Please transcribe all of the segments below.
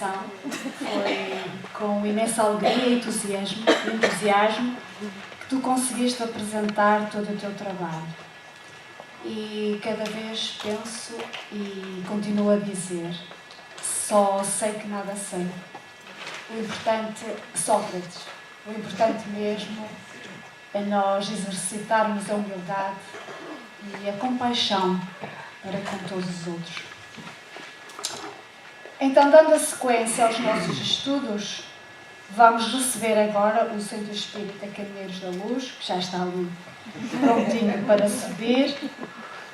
apresentação. Foi com imensa alegria e entusiasmo que tu conseguiste apresentar todo o teu trabalho. E cada vez penso e continuo a dizer: só sei que nada sei. O importante, Sócrates, o importante mesmo é nós exercitarmos a humildade e a compaixão para com todos os outros. Então, dando a sequência aos nossos estudos, vamos receber agora o Centro Espírita Caminheiros da Luz, que já está ali prontinho para subir,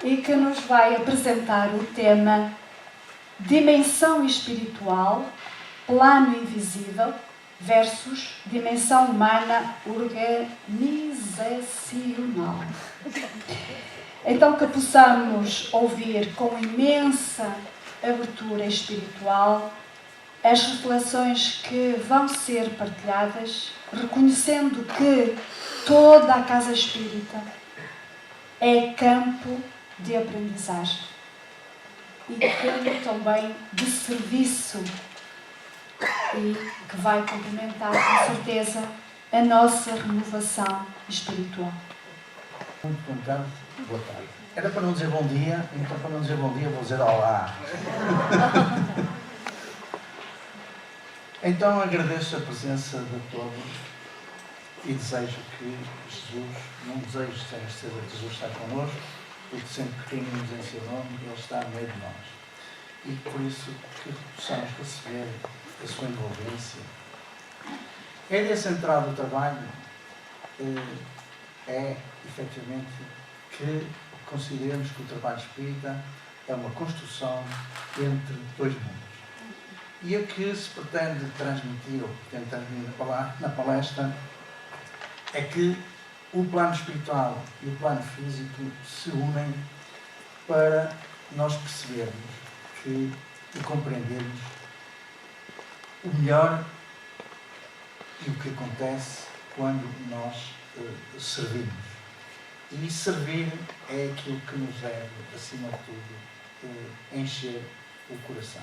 e que nos vai apresentar o tema Dimensão Espiritual, Plano Invisível versus Dimensão Humana Organizacional. Então, que possamos ouvir com imensa abertura espiritual as reflexões que vão ser partilhadas, reconhecendo que toda a casa espírita é campo de aprendizagem e campo também de serviço, e que vai complementar com certeza a nossa renovação espiritual. Muito bom tarde, boa tarde. Era para não dizer bom dia, então para não dizer bom dia vou dizer olá. Então agradeço a presença de todos e desejo que Jesus, não desejo sem certeza que Jesus está connosco, porque sempre que reunimos em seu nome, Ele está no meio de nós. E por isso que possamos receber a sua envolvência. A ideia central do trabalho é, efetivamente, que consideremos que o trabalho espírita é uma construção entre dois mundos. E o que se pretende transmitir, ou pretende transmitir na palestra, é que o plano espiritual e o plano físico se unem para nós percebermos e compreendermos o melhor e o que acontece quando nós servimos. E servir é aquilo que nos deve, acima de tudo, encher o coração.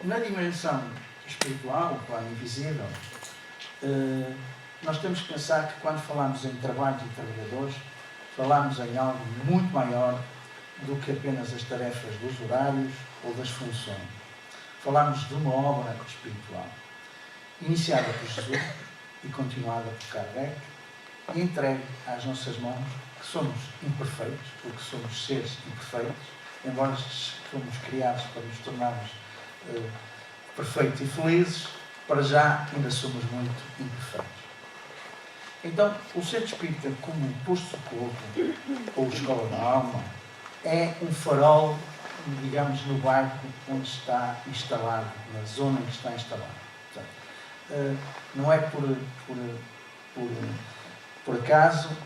Na dimensão espiritual, o plano invisível, nós temos que pensar que quando falamos em trabalho e trabalhadores, falamos em algo muito maior do que apenas as tarefas dos horários ou das funções. Falamos de uma obra espiritual, iniciada por Jesus e continuada por Kardec, e entregue às nossas mãos, que somos imperfeitos, porque somos seres imperfeitos, embora fomos criados para nos tornarmos perfeitos e felizes, para já ainda somos muito imperfeitos. Então, o Centro Espírita, como um posto de socorro, ou escola da alma, é um farol, digamos, no bairro onde está instalado, na zona em que está instalado. Portanto, não é por acaso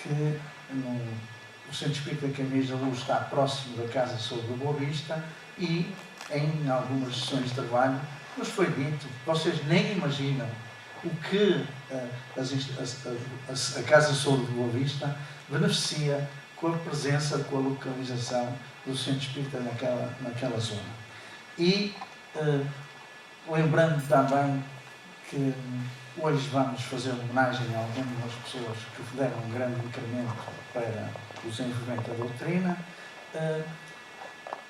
que o Centro Espírita Caminheiros da Luz está próximo da Casa de Saúde da Boa Vista e, em algumas sessões de trabalho, nos foi dito, vocês nem imaginam o que a Casa de Saúde de Boa Vista beneficia com a presença, com a localização do Centro Espírita naquela zona. E lembrando também que hoje vamos fazer homenagem a algumas pessoas que deram um grande incremento para o desenvolvimento da doutrina,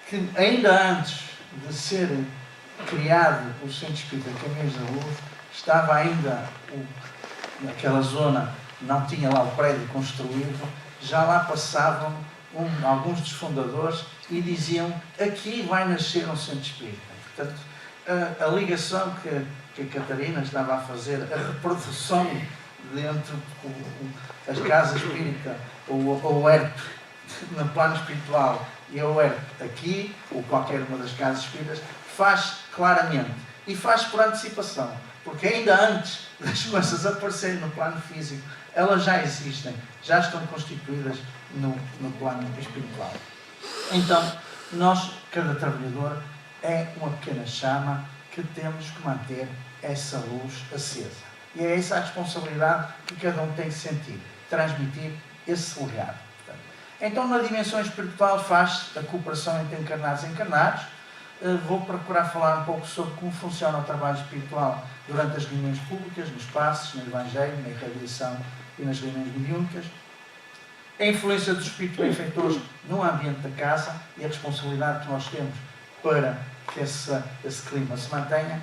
que ainda antes de ser criado o Centro Espírita Caminheiros da Luz, estava ainda naquela zona, não tinha lá o prédio construído, já lá passavam alguns dos fundadores e diziam: aqui vai nascer um Centro Espírita. Portanto, a ligação que a Catarina estava a fazer, a reprodução entre as casas espírita, o ERP no plano espiritual e o ERP aqui, ou qualquer uma das casas espíritas, faz claramente e faz por antecipação, porque ainda antes das coisas aparecerem no plano físico, elas já existem, já estão constituídas no plano espiritual. Então, nós, cada trabalhador, é uma pequena chama que temos que manter essa luz acesa. E é essa a responsabilidade que cada um tem que sentir, transmitir esse legado. Então, na dimensão espiritual faz a cooperação entre encarnados e encarnados, vou procurar falar um pouco sobre como funciona o trabalho espiritual durante as reuniões públicas, nos passos, no Evangelho, na irradiação e nas reuniões mediúnicas. A influência do Espírito benfeitor no ambiente da casa e a responsabilidade que nós temos para que esse clima se mantenha,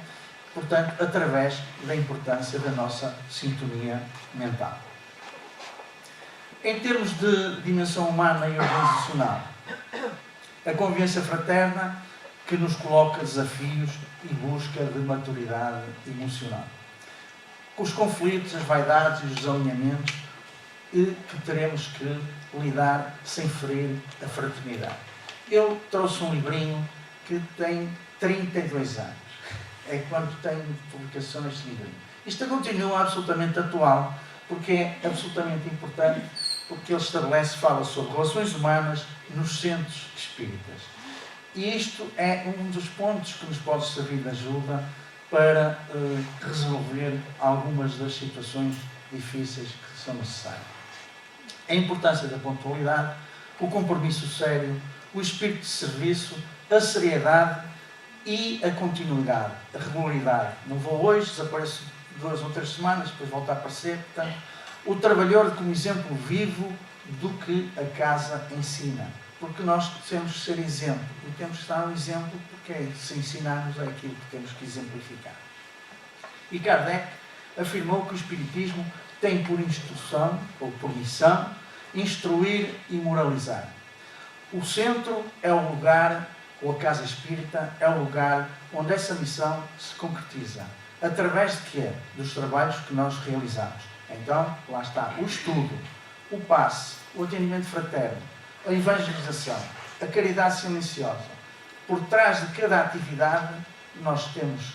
portanto, através da importância da nossa sintonia mental. Em termos de dimensão humana e organizacional, a convivência fraterna que nos coloca desafios e busca de maturidade emocional. Com os conflitos, as vaidades e os desalinhamentos que teremos que lidar sem ferir a fraternidade. Eu trouxe um livrinho que tem 32 anos. É quando tenho publicações de livrinho. Isto continua absolutamente atual, porque é absolutamente importante, porque ele fala sobre relações humanas nos centros espíritas. E isto é um dos pontos que nos pode servir de ajuda para resolver algumas das situações difíceis que são necessárias. A importância da pontualidade, o compromisso sério, o espírito de serviço, a seriedade e a continuidade, a regularidade. Não vou hoje, desapareço 2 ou 3 semanas, depois volto a aparecer. Portanto, o trabalhador como exemplo vivo do que a casa ensina. Porque nós temos que ser exemplo. E temos que estar um exemplo, porque se ensinarmos é aquilo que temos que exemplificar. E Kardec afirmou que o Espiritismo tem por instrução, ou por missão, instruir e moralizar. O centro é o lugar, ou a casa espírita, é o lugar onde essa missão se concretiza. Através de quê? Dos trabalhos que nós realizamos. Então, lá está o estudo, o passe, o atendimento fraterno, a evangelização, a caridade silenciosa. Por trás de cada atividade, nós temos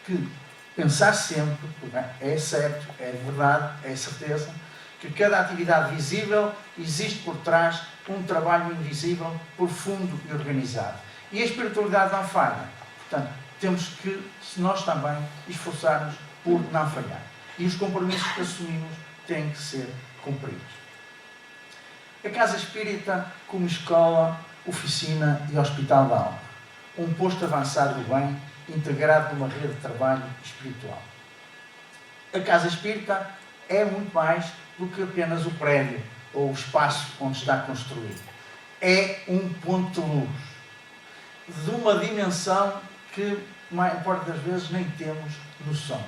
que pensar sempre, porque é certo, é verdade, é certeza, que cada atividade visível existe por trás um trabalho invisível, profundo e organizado. E a espiritualidade não falha. Portanto, temos que, se nós também, esforçarmos por não falhar. E os compromissos que assumimos têm que ser cumpridos. A Casa Espírita como escola, oficina e hospital da alma. Um posto avançado do bem, integrado numa rede de trabalho espiritual. A Casa Espírita é muito mais do que apenas o prédio ou o espaço onde está construído. É um ponto de luz de uma dimensão que, a maior parte das vezes, nem temos noção.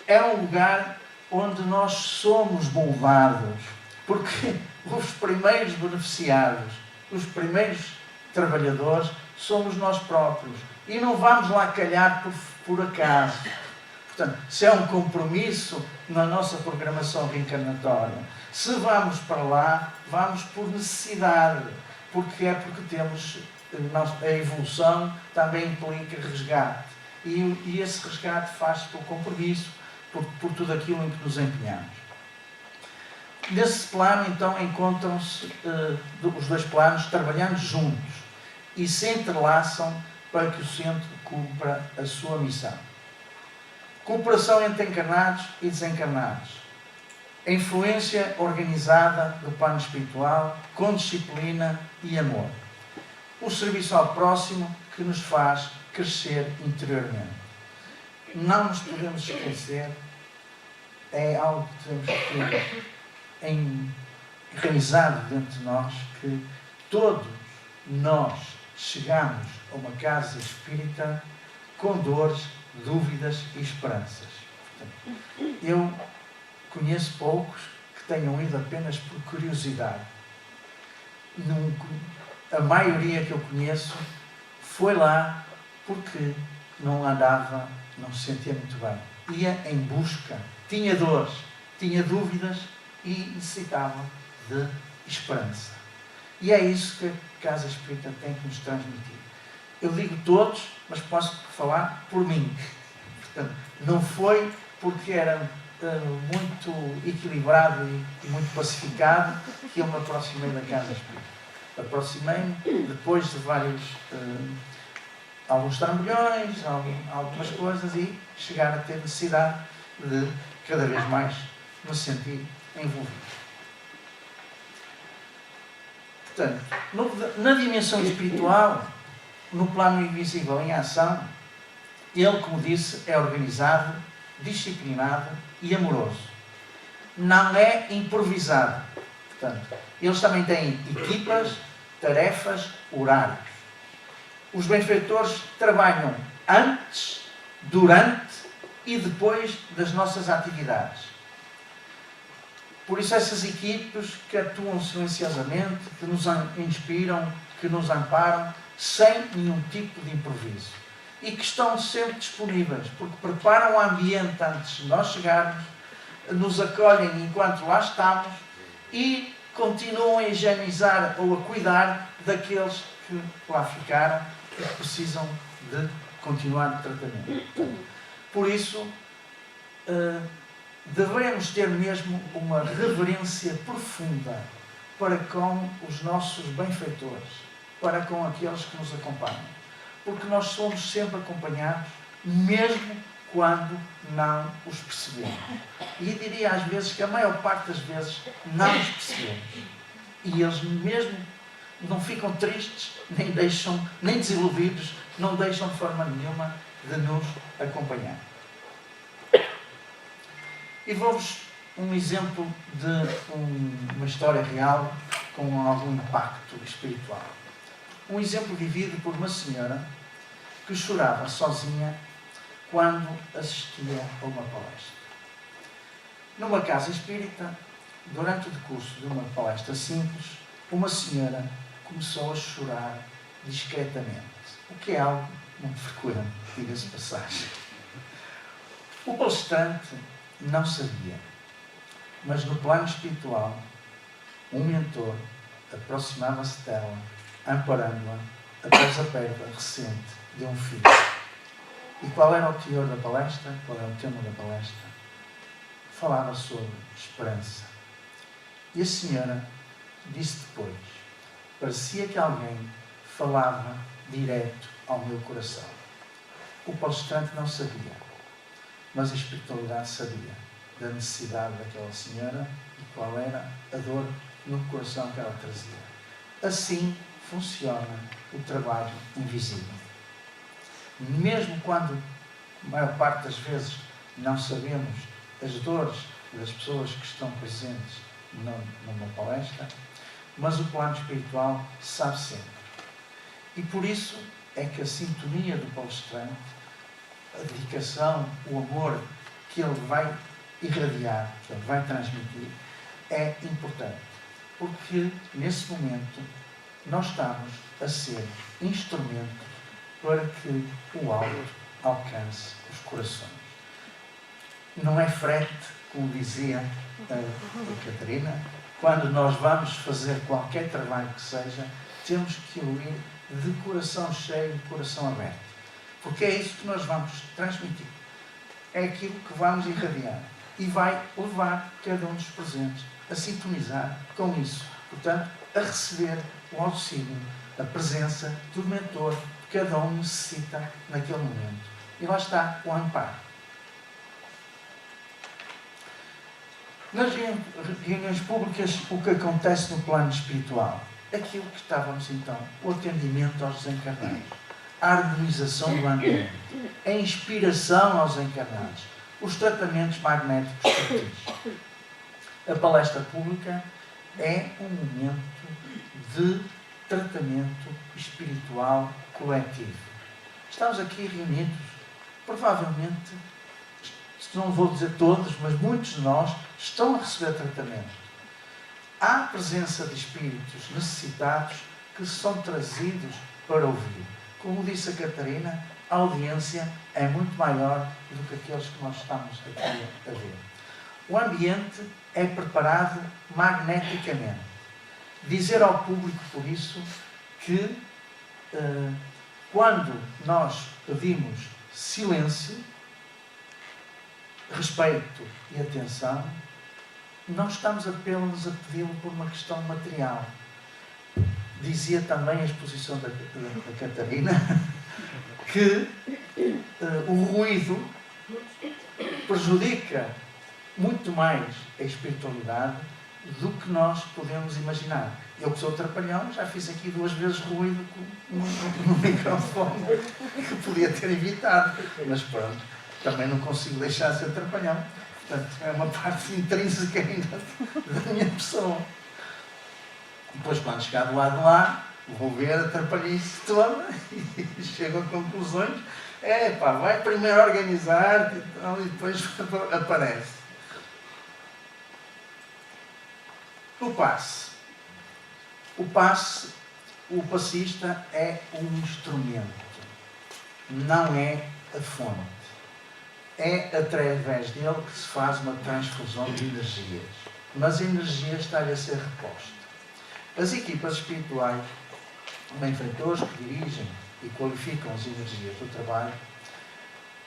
É um lugar onde nós somos moldados, porque os primeiros beneficiados, os primeiros trabalhadores, somos nós próprios. E não vamos lá calhar por acaso. Portanto, se é um compromisso na nossa programação reencarnatória, se vamos para lá, vamos por necessidade, porque temos a evolução também implica resgate. E esse resgate faz-se por compromisso, por tudo aquilo em que nos empenhamos. Nesse plano, então, encontram-se os 2 planos trabalhando juntos e se entrelaçam para que o centro cumpra a sua missão. Cooperação entre encarnados e desencarnados. A influência organizada do plano espiritual, com disciplina e amor. O serviço ao próximo que nos faz crescer interiormente. Não nos podemos esquecer, é algo que temos que ter enraizado dentro de nós, que todos nós chegamos a uma casa espírita com dores, dúvidas e esperanças. Portanto, eu conheço poucos que tenham ido apenas por curiosidade. A maioria que eu conheço foi lá porque não andava, não se sentia muito bem. Ia em busca, tinha dores, tinha dúvidas e necessitava de esperança. E é isso que a Casa Espírita tem que nos transmitir. Eu digo todos, mas posso falar por mim. Portanto, não foi porque era muito equilibrado e muito pacificado que eu me aproximei da Casa Espírita. Aproximei-me depois de alguns trambolhões, algumas coisas, e chegar a ter necessidade de cada vez mais me sentir envolvido. Portanto, na dimensão espiritual, no plano invisível em ação, ele, como disse, é organizado, disciplinado e amoroso. Não é improvisado. Portanto, eles também têm equipas, tarefas, horários. Os benfeitores trabalham antes, durante e depois das nossas atividades. Por isso essas equipes que atuam silenciosamente, que nos inspiram, que nos amparam, sem nenhum tipo de improviso. E que estão sempre disponíveis, porque preparam o ambiente antes de nós chegarmos, nos acolhem enquanto lá estamos e continuam a higienizar ou a cuidar daqueles que lá ficaram e que precisam de continuar o tratamento. Por isso, devemos ter mesmo uma reverência profunda para com os nossos benfeitores, para com aqueles que nos acompanham. Porque nós somos sempre acompanhados, mesmo quando não os percebemos. E eu diria às vezes que a maior parte das vezes não os percebemos. E eles mesmo não ficam tristes, nem desiludidos, não deixam de forma nenhuma de nos acompanhar. E vou-vos um exemplo de uma história real com algum impacto espiritual. Um exemplo vivido por uma senhora que chorava sozinha quando assistia a uma palestra. Numa casa espírita, durante o decurso de uma palestra simples, uma senhora começou a chorar discretamente, o que é algo muito frequente, diga-se de passagem. O palestrante não sabia, mas no plano espiritual, um mentor aproximava-se dela, amparando-a após a perda recente de um filho. E qual era o teor da palestra? Qual era o tema da palestra? Falava sobre esperança. E a senhora disse depois, parecia que alguém falava direto ao meu coração. O palestrante não sabia, mas a espiritualidade sabia da necessidade daquela senhora e qual era a dor no coração que ela trazia. Assim funciona o trabalho invisível. Mesmo quando, a maior parte das vezes, não sabemos as dores das pessoas que estão presentes numa palestra, mas o plano espiritual sabe sempre. E por isso é que a sintonia do palestrante, a dedicação, o amor que ele vai irradiar, que ele vai transmitir, é importante. Porque, nesse momento, nós estamos a ser instrumentos para que o alto alcance os corações. Não é frete, como dizia a Catarina, quando nós vamos fazer qualquer trabalho que seja, temos que ir de coração cheio, de coração aberto. Porque é isso que nós vamos transmitir. É aquilo que vamos irradiar. E vai levar cada um dos presentes a sintonizar com isso. Portanto, a receber o auxílio, a presença do mentor que cada um necessita naquele momento. E lá está o amparo. Nas reuniões públicas, o que acontece no plano espiritual? Aquilo que estávamos então, o atendimento aos desencarnados, a harmonização do ambiente, a inspiração aos encarnados, os tratamentos magnéticos sutis. A palestra pública é um momento de tratamento espiritual coletivo. Estamos aqui reunidos, provavelmente, não vou dizer todos, mas muitos de nós estão a receber tratamento. Há presença de espíritos necessitados que são trazidos para ouvir. Como disse a Catarina, a audiência é muito maior do que aqueles que nós estamos aqui a ver. O ambiente é preparado magneticamente. Dizer ao público, por isso, que quando nós pedimos silêncio, respeito e atenção, não estamos apenas a pedi-lo por uma questão material. Dizia também a exposição da Catarina que o ruído prejudica muito mais a espiritualidade do que nós podemos imaginar. Eu que sou trapalhão, já fiz aqui 2 vezes ruído no microfone, que podia ter evitado, mas pronto, também não consigo deixar de ser trapalhão. Portanto, é uma parte intrínseca ainda da minha pessoa. Depois, quando chegar do lado de lá, vou ver a trapalhice toda e chego a conclusões. Vai primeiro organizar e depois aparece. O passe. O passista é um instrumento, não é a fonte. É através dele que se faz uma transfusão de energias. Mas a energia está-lhe a ser reposta. As equipas espirituais, benfeitores que dirigem e qualificam as energias do trabalho,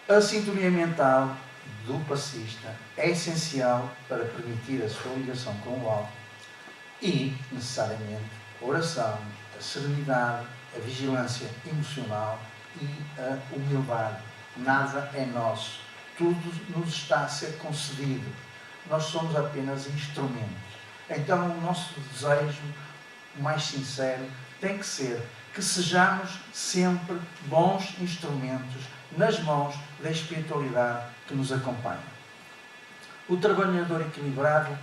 a sintonia mental do passista é essencial para permitir a sua ligação com o alto e, necessariamente, a oração, a serenidade, a vigilância emocional e a humildade. Nada é nosso. Tudo nos está a ser concedido. Nós somos apenas instrumentos. Então, o nosso desejo mais sincero tem que ser que sejamos sempre bons instrumentos nas mãos da espiritualidade que nos acompanha. O trabalhador equilibrado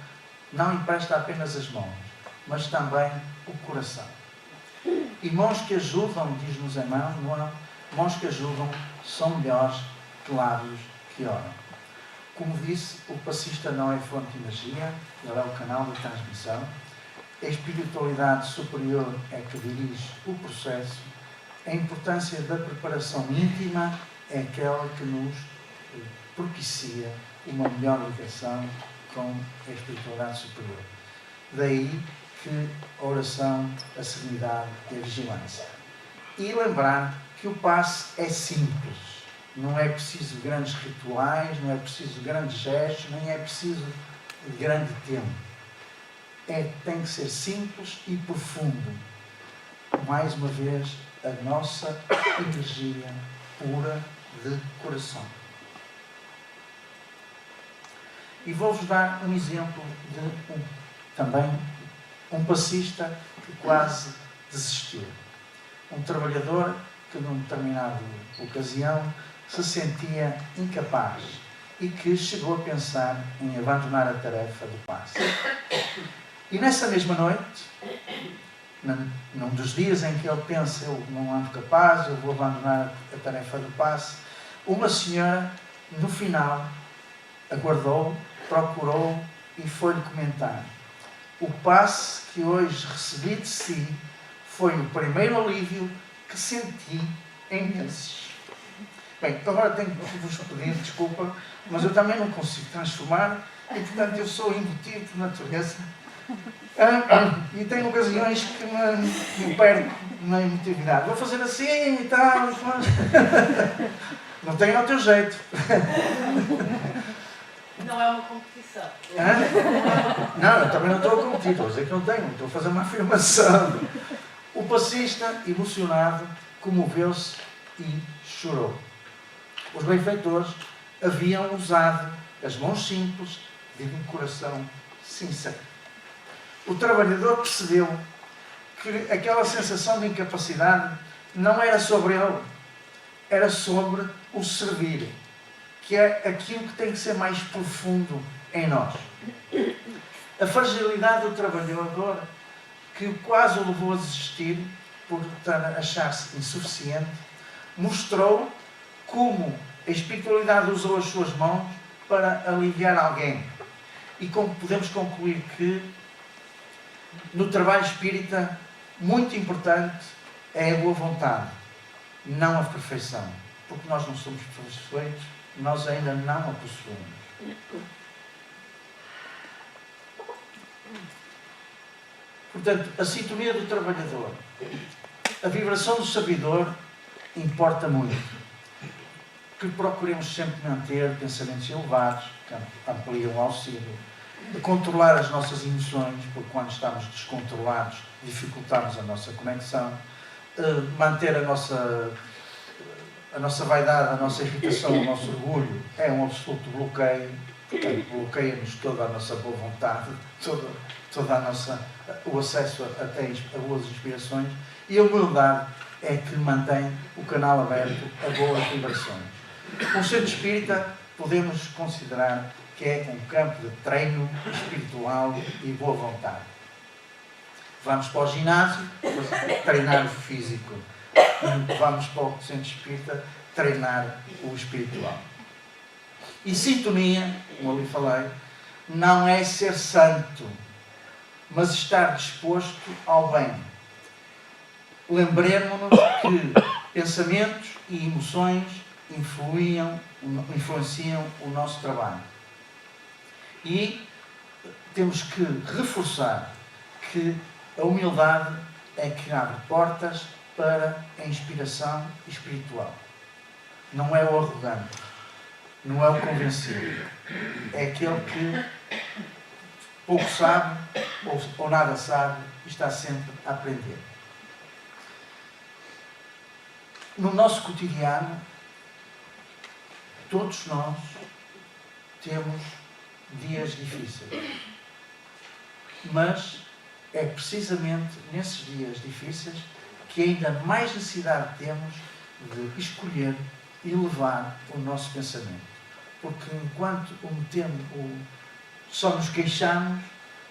não empresta apenas as mãos, mas também o coração. E mãos que ajudam, diz-nos Emmanuel, mãos que ajudam são melhores que lábios que oram. Como disse, o passista não é fonte de energia, ele é o canal de transmissão. A espiritualidade superior é que dirige o processo. A importância da preparação íntima é aquela que nos propicia uma melhor ligação com a espiritualidade superior. Daí que a oração, a serenidade e a vigilância. E lembrar que o passe é simples. Não é preciso grandes rituais, não é preciso grandes gestos, nem é preciso grande tempo. Tem que ser simples e profundo. Mais uma vez, a nossa energia pura de coração. E vou-vos dar um exemplo de também um passista que quase desistiu. Um trabalhador que, numa determinada ocasião, se sentia incapaz e que chegou a pensar em abandonar a tarefa do passe. E nessa mesma noite, num dos dias em que ele pensa, eu não ando capaz, eu vou abandonar a tarefa do passe, uma senhora, no final, aguardou, procurou e foi-lhe comentar: o passe que hoje recebi de si foi o primeiro alívio que senti em meses. Bem, agora tenho que vos pedir desculpa, mas eu também não consigo transformar e, portanto, eu sou embutido por natureza. E tenho ocasiões que me perco na emotividade. Vou fazer assim e tal, mas não tenho o teu jeito. Não é uma competição. Não, eu também não estou a competir, estou a dizer que não tenho, estou a fazer uma afirmação. O passista, emocionado, comoveu-se e chorou. Os benfeitores haviam usado as mãos simples de um coração sincero. O trabalhador percebeu que aquela sensação de incapacidade não era sobre ele, era sobre o servir, que é aquilo que tem que ser mais profundo em nós. A fragilidade do trabalhador, que quase o levou a desistir por achar-se insuficiente, mostrou como a espiritualidade usou as suas mãos para aliviar alguém. E como podemos concluir que no trabalho espírita, muito importante é a boa vontade, não a perfeição. Porque nós não somos perfeitos, nós ainda não a possuímos. Portanto, a sintonia do trabalhador, a vibração do servidor importa muito. Que procuremos sempre manter pensamentos elevados, que ampliam o auxílio, de controlar as nossas emoções, porque quando estamos descontrolados dificultamos a nossa conexão, manter a nossa vaidade, a nossa irritação, o nosso orgulho é um absoluto bloqueio. portanto, bloqueia-nos toda a nossa boa vontade, toda a nossa, o acesso até a boas inspirações, e a humildade é que mantém o canal aberto a boas vibrações. O centro espírita podemos considerar que é um campo de treino espiritual e boa vontade. Vamos para o ginásio treinar o físico. Vamos para o centro espírita treinar o espiritual. E sintonia, como ali falei, não é ser santo, mas estar disposto ao bem. Lembremos-nos que pensamentos e emoções influenciam o nosso trabalho. E temos que reforçar que a humildade é que abre portas para a inspiração espiritual. Não é o arrogante, não é o convencido. É aquele que pouco sabe ou nada sabe e está sempre a aprender. No nosso cotidiano, todos nós temos dias difíceis. Mas é precisamente nesses dias difíceis que ainda mais necessidade temos de escolher e levar o nosso pensamento. Porque enquanto só nos queixamos,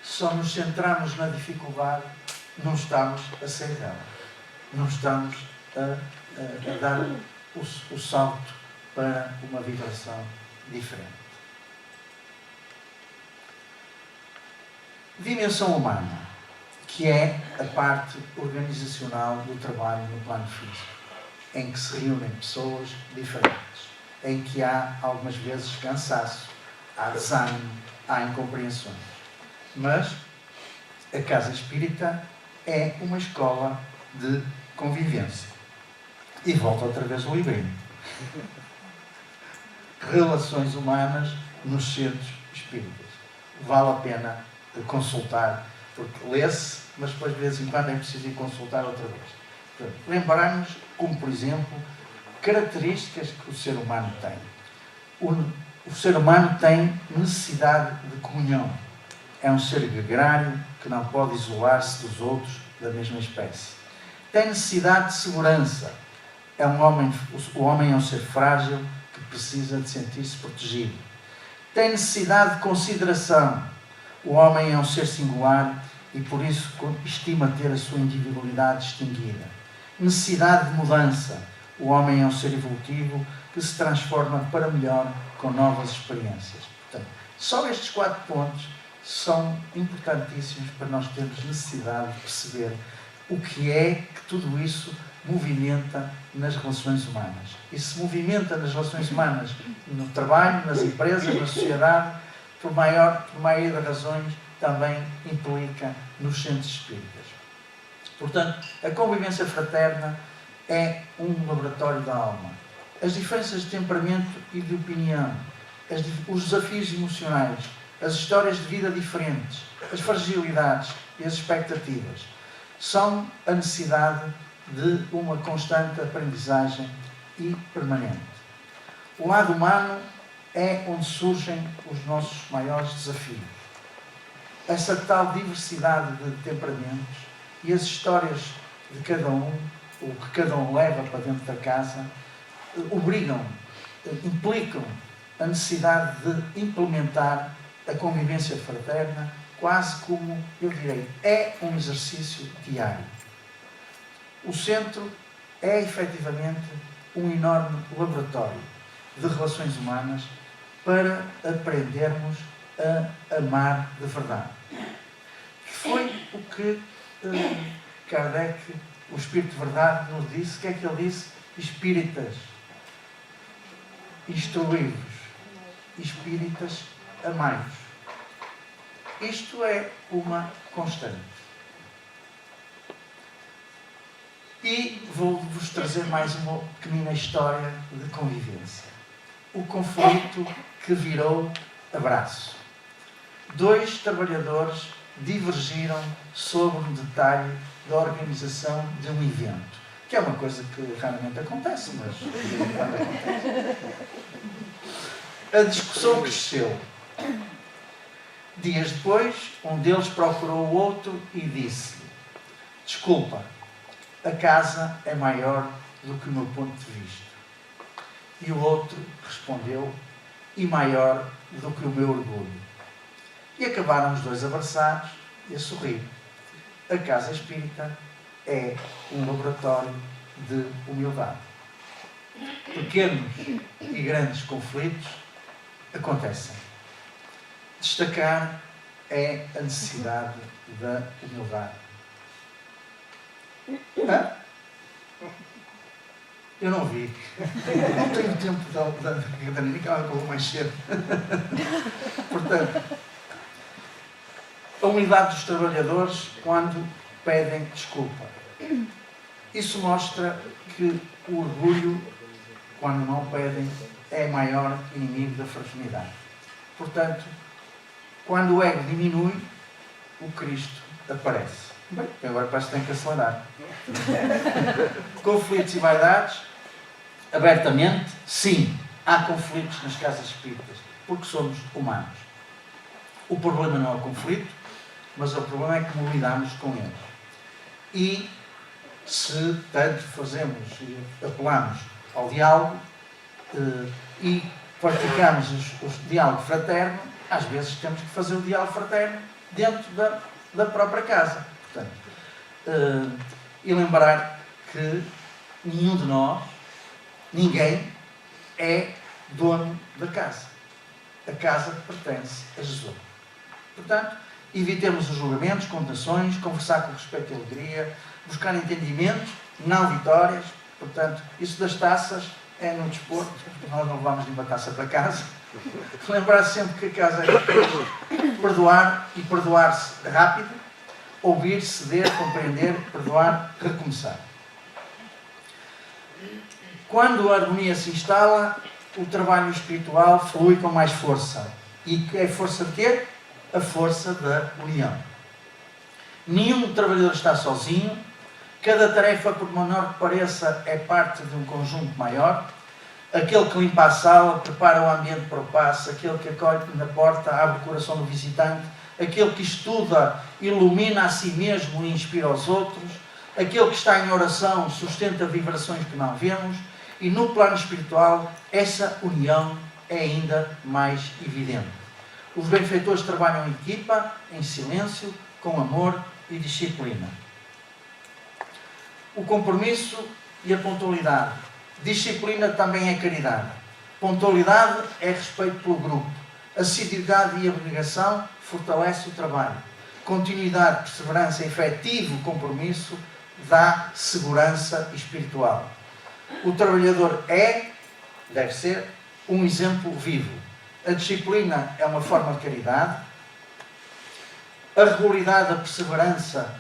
só nos centramos na dificuldade, não estamos a sair dela. Não estamos a dar o salto para uma vibração diferente. Dimensão humana, que é a parte organizacional do trabalho no plano físico, em que se reúnem pessoas diferentes, em que há algumas vezes cansaço, há desânimo, há incompreensões. Mas a Casa Espírita é uma escola de convivência. E volta outra vez ao livrinho. Relações humanas nos centros espíritas. Vale a pena consultar, porque lê-se, mas depois de vez em quando é preciso ir consultar outra vez. Lembrar-nos, como por exemplo, características que o ser humano tem. O ser humano tem necessidade de comunhão. É um ser gregário que não pode isolar-se dos outros da mesma espécie. Tem necessidade de segurança. O homem é um ser frágil que precisa de sentir-se protegido. Tem necessidade de consideração. O homem é um ser singular e por isso estima ter a sua individualidade distinguida. Necessidade de mudança. O homem é um ser evolutivo que se transforma para melhor com novas experiências. Portanto, só estes 4 pontos são importantíssimos para nós termos necessidade de perceber o que é que tudo isso movimenta nas relações humanas. E se movimenta nas relações humanas no trabalho, nas empresas, na sociedade, por maioria das razões, também implica nos centros espíritas. Portanto, a convivência fraterna é um laboratório da alma. As diferenças de temperamento e de opinião, os desafios emocionais, as histórias de vida diferentes, as fragilidades e as expectativas, são a necessidade de uma constante aprendizagem e permanente. O lado humano é onde surgem os nossos maiores desafios. Essa tal diversidade de temperamentos e as histórias de cada um, o que cada um leva para dentro da casa, implicam a necessidade de implementar a convivência fraterna, quase como, eu direi, é um exercício diário. O centro é, efetivamente, um enorme laboratório de relações humanas para aprendermos a amar de verdade. Que foi o que Kardec, o Espírito de Verdade, nos disse. O que é que ele disse? Espíritas, instruí-vos. Espíritas, amai-vos. Isto é uma constante. E vou-vos trazer mais uma pequenina história de convivência. O conflito que virou abraço. 2 trabalhadores divergiram sobre um detalhe da organização de um evento, que é uma coisa que raramente acontece, mas quando acontece. A discussão cresceu Dias depois, um deles procurou o outro e disse-lhe: desculpa, a casa é maior do que o meu ponto de vista. E o outro respondeu: e maior do que o meu orgulho. E acabaram os dois abraçados e a sorrir. A casa espírita é um laboratório de humildade. Pequenos e grandes conflitos acontecem. Destacar é a necessidade da humildade. Hã? Eu não vi. Não tenho tempo da Catarina, que ela acabou mais cedo. Portanto, a humildade dos trabalhadores quando pedem desculpa. Isso mostra que o orgulho, quando não pedem, é o maior inimigo da fraternidade. Portanto, quando o ego diminui, o Cristo aparece. Bem, agora parece que tem que acelerar. Conflitos e vaidades, abertamente, sim, há conflitos nas casas espíritas, porque somos humanos. O problema não é o conflito, mas o problema é como lidamos com eles. E se tanto fazemos e apelamos ao diálogo e praticamos o diálogo fraterno, às vezes temos que fazer o diálogo fraterno dentro da própria casa. Portanto, e lembrar que nenhum de nós, ninguém, é dono da casa. A casa pertence a Jesus. Portanto, evitemos os julgamentos, condenações, conversar com respeito e alegria, buscar entendimentos, não vitórias. Portanto, isso das taças é no desporto, nós não levamos nenhuma taça para casa. Lembrar sempre que a casa é perdoar e perdoar-se rápido, ouvir, ceder, compreender, perdoar, recomeçar. Quando a harmonia se instala, o trabalho espiritual flui com mais força. E é força de quê? A força da união. Nenhum trabalhador está sozinho. Cada tarefa, por menor que pareça, é parte de um conjunto maior. Aquele que limpa a sala, prepara o ambiente para o passe, aquele que acolhe na porta, abre o coração do visitante, aquele que estuda, ilumina a si mesmo e inspira aos outros, aquele que está em oração, sustenta vibrações que não vemos, e no plano espiritual, essa união é ainda mais evidente. Os benfeitores trabalham em equipa, em silêncio, com amor e disciplina. O compromisso e a pontualidade. Disciplina também é caridade. Pontualidade é respeito pelo grupo. Assiduidade e abnegação fortalece o trabalho. Continuidade, perseverança, efetivo compromisso dá segurança espiritual. O trabalhador deve ser, um exemplo vivo. A disciplina é uma forma de caridade. A regularidade, a perseverança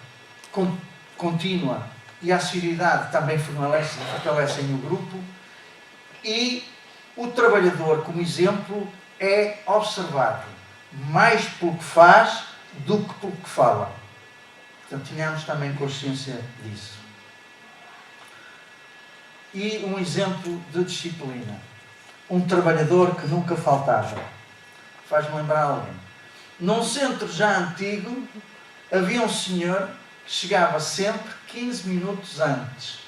contínua e a assiduidade também fortalecem o grupo. E o trabalhador, como exemplo, é observado mais pelo que faz do que pelo que fala. Portanto, tenhamos também consciência disso. E um exemplo de disciplina. Um trabalhador que nunca faltava. Faz-me lembrar alguém. Num centro já antigo, havia um senhor que chegava sempre 15 minutos antes.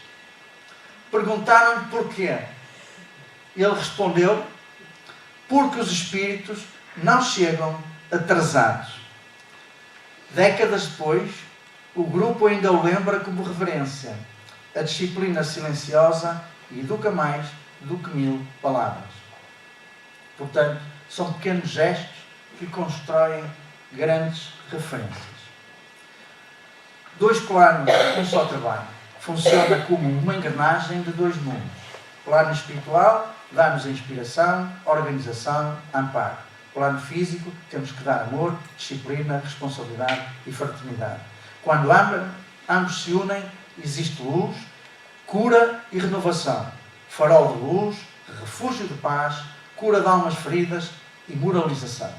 Perguntaram-lhe porquê. Ele respondeu: porque os espíritos não chegam atrasados. Décadas depois, o grupo ainda o lembra como reverência. A disciplina silenciosa educa mais do que 1000 palavras. Portanto, são pequenos gestos que constroem grandes referências. 2 planos, um só trabalho. Funciona como uma engrenagem de 2 mundos. Plano espiritual dá-nos a inspiração, organização, amparo. Plano físico, temos que dar amor, disciplina, responsabilidade e fraternidade. Quando ambos se unem, existe luz, cura e renovação. Farol de luz, refúgio de paz, cura de almas feridas e moralização.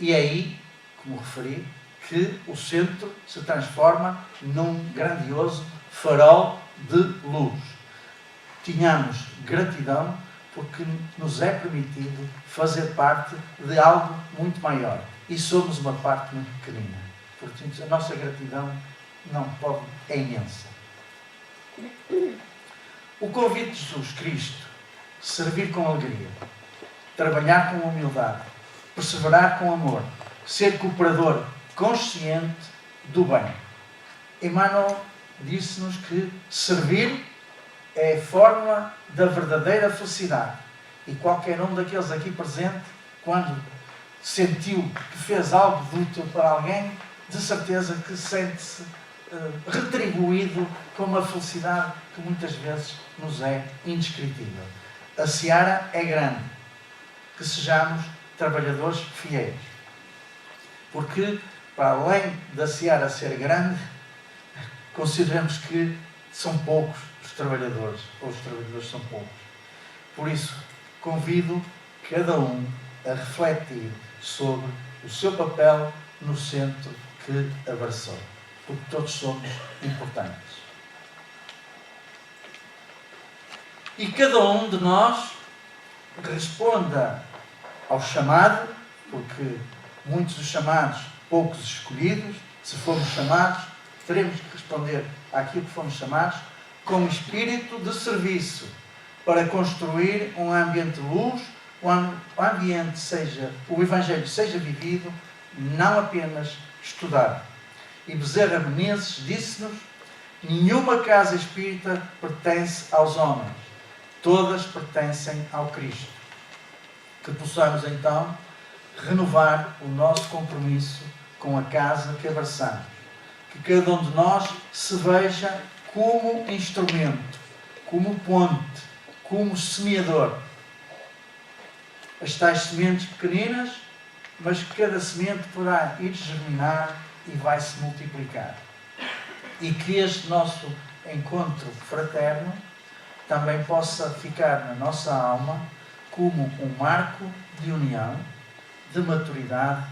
E é aí, como referi, que o centro se transforma num grandioso farol de luz. Tenhamos gratidão porque nos é permitido fazer parte de algo muito maior. E somos uma parte muito pequenina. Portanto, a nossa gratidão é imensa. O convite de Jesus Cristo, servir com alegria, trabalhar com humildade, perseverar com amor, ser cooperador consciente do bem. Emmanuel disse-nos que servir é a fórmula da verdadeira felicidade. E qualquer um daqueles aqui presente, quando sentiu que fez algo de útil para alguém, de certeza que sente-se retribuído com uma felicidade que muitas vezes nos é indescritível. A seara é grande. Que sejamos trabalhadores fiéis. Porque, para além da seara ser grande, consideramos que são poucos os trabalhadores, ou os trabalhadores são poucos. Por isso, convido cada um a refletir sobre o seu papel no centro que abraçou. Porque todos somos importantes. E cada um de nós responda ao chamado, porque muitos os chamados, poucos os escolhidos. Se formos chamados, teremos que responder àquilo que fomos chamados, com espírito de serviço, para construir um ambiente de luz, o Evangelho seja vivido, não apenas estudado. E Bezerra Menezes disse-nos: nenhuma casa espírita pertence aos homens, todas pertencem ao Cristo. Que possamos então renovar o nosso compromisso com a casa que abraçamos. Que cada um de nós se veja como instrumento, como ponte, como semeador. As tais sementes pequeninas, mas que cada semente poderá ir germinar e vai se multiplicar. E que este nosso encontro fraterno também possa ficar na nossa alma como um marco de união, de maturidade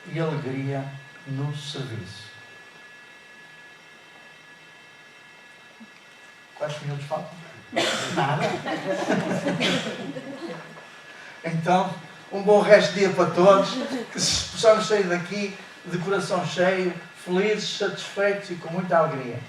e alegria no serviço. Quantos minutos faltam? Nada. Então, um bom resto de dia para todos, que possamos sair daqui de coração cheio, felizes, satisfeitos e com muita alegria.